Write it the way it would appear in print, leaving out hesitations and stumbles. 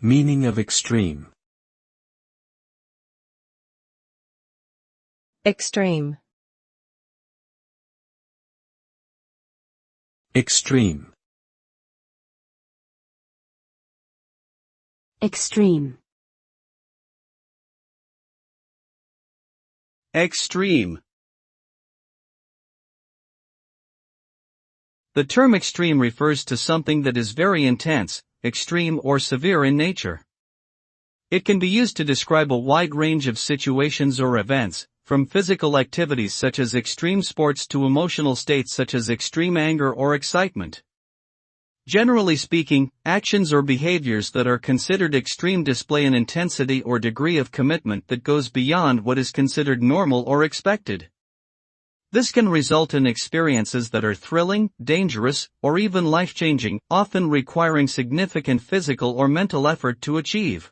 Meaning of extreme. Extreme. Extreme. Extreme. Extreme. The term extreme refers to something that is very intense, extreme or severe in nature. It can be used to describe a wide range of situations or events, from physical activities such as extreme sports to emotional states such as extreme anger or excitement. Generally speaking, actions or behaviors that are considered extreme display an intensity or degree of commitment that goes beyond what is considered normal or expected. This can result in experiences that are thrilling, dangerous, or even life-changing, often requiring significant physical or mental effort to achieve.